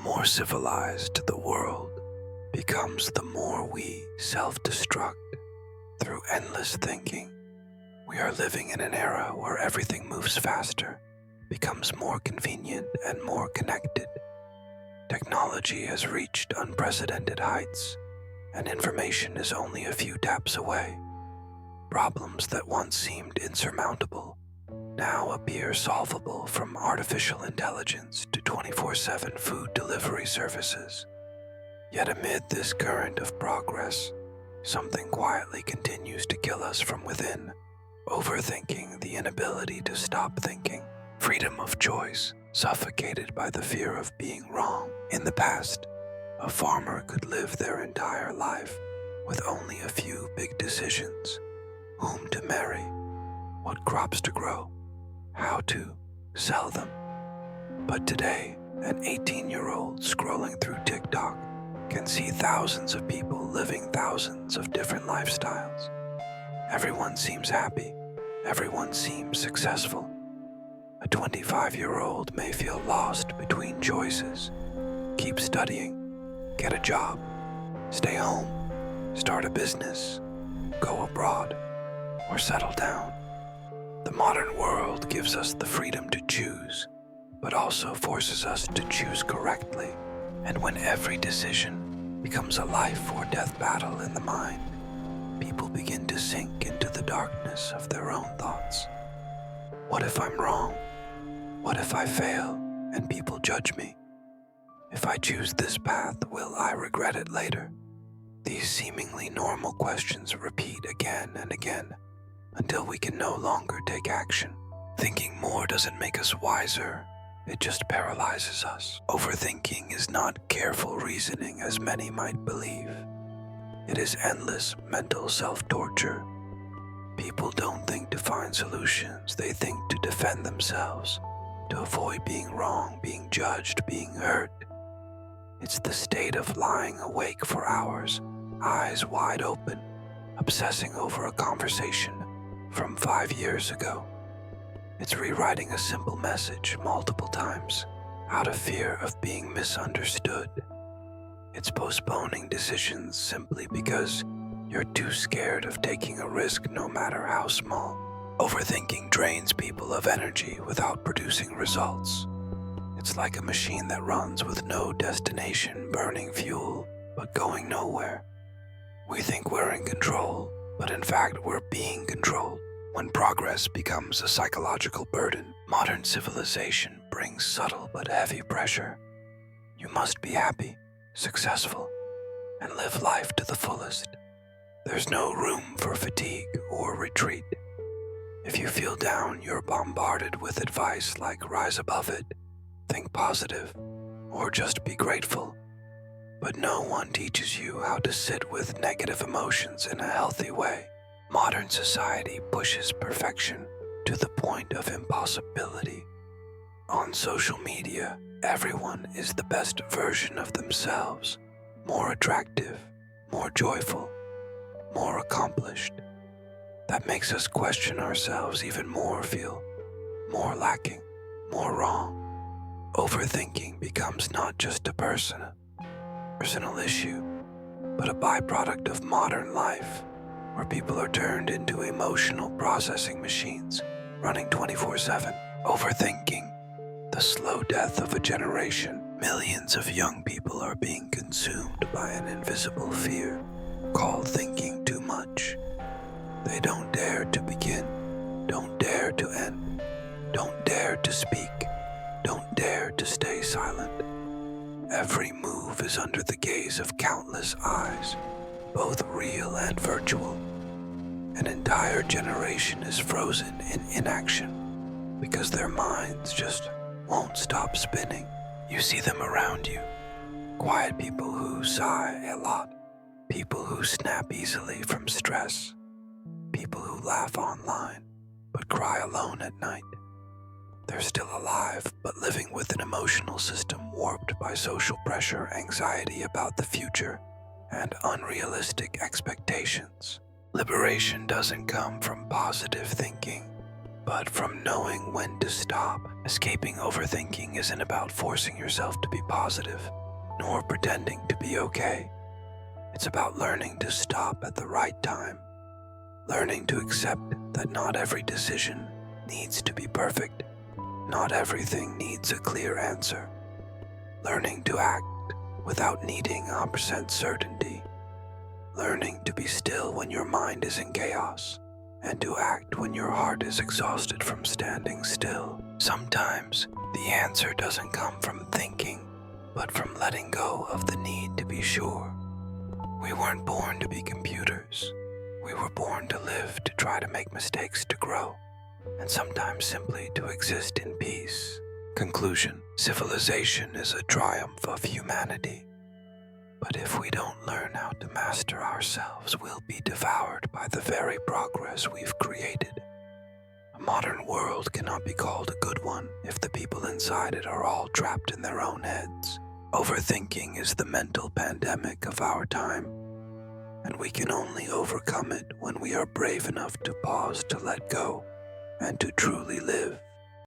more civilized the world becomes, the more we self-destruct through endless thinking. We are living in an era where everything moves faster, becomes more convenient and more connected. Technology has reached unprecedented heights, and information is only a few taps away. Problems that once seemed insurmountable now appear solvable, from artificial intelligence to 24/7 food delivery services. Yet amid this current of progress, something quietly continues to kill us from within. Overthinking, the inability to stop thinking, freedom of choice, suffocated by the fear of being wrong. In the past, a farmer could live their entire life with only a few big decisions: whom to marry, what crops to grow, how to sell them. But today, an 18-year-old scrolling through TikTok can see thousands of people living thousands of different lifestyles. Everyone seems happy. Everyone seems successful. A 25-year-old may feel lost between choices: keep studying, get a job, stay home, start a business, go abroad, or settle down. The modern world gives us the freedom to choose, but also forces us to choose correctly. And when every decision becomes a life or death battle in the mind, people begin to sink into the darkness of their own thoughts. What if I'm wrong? What if I fail and people judge me? If I choose this path, will I regret it later? These seemingly normal questions repeat again and again until we can no longer take action. Thinking more doesn't make us wiser, it just paralyzes us. Overthinking is not careful reasoning as many might believe. It is endless mental self-torture. People don't think to find solutions, they think to defend themselves, to avoid being wrong, being judged, being hurt. It's the state of lying awake for hours, eyes wide open, obsessing over a conversation from 5 years ago. It's rewriting a simple message multiple times out of fear of being misunderstood. It's postponing decisions simply because you're too scared of taking a risk, no matter how small. Overthinking drains people of energy without producing results. It's like a machine that runs with no destination, burning fuel, but going nowhere. We think we're in control, but in fact we're being controlled. When progress becomes a psychological burden, modern civilization brings subtle but heavy pressure. You must be happy, successful, and live life to the fullest. There's no room for fatigue or retreat. If you feel down, you're bombarded with advice like rise above it, think positive, or just be grateful. But no one teaches you how to sit with negative emotions in a healthy way. Modern society pushes perfection to the point of impossibility. On social media, everyone is the best version of themselves, more attractive, more joyful, more accomplished. That makes us question ourselves even more, feel more lacking, more wrong. Overthinking becomes not just a personal issue, but a byproduct of modern life, where people are turned into emotional processing machines, running 24/7. Overthinking, the slow death of a generation. Millions of young people are being consumed by an invisible fear called thinking too much. They don't dare to begin, don't dare to end, don't dare to speak, don't dare to stay silent. Every move is under the gaze of countless eyes, both real and virtual. An entire generation is frozen in inaction because their minds just won't stop spinning. You see them around you. Quiet people who sigh a lot, people who snap easily from stress, people who laugh online but cry alone at night. They're still alive, but living with an emotional system warped by social pressure, anxiety about the future, and unrealistic expectations. Liberation doesn't come from positive thinking. but from knowing when to stop. Escaping overthinking isn't about forcing yourself to be positive, nor pretending to be okay. It's about learning to stop at the right time, learning to accept that not every decision needs to be perfect, not everything needs a clear answer, learning to act without needing 100% certainty, learning to be still when your mind is in chaos, and to act when your heart is exhausted from standing still. Sometimes the answer doesn't come from thinking, but from letting go of the need to be sure. We weren't born to be computers. We were born to live, to try to make mistakes, to grow, and sometimes simply to exist in peace. Conclusion: civilization is a triumph of humanity. But if we don't learn how to master ourselves, we'll be devoured by the very progress we've created. A modern world cannot be called a good one if the people inside it are all trapped in their own heads. Overthinking is the mental pandemic of our time, and we can only overcome it when we are brave enough to pause, to let go, and to truly live.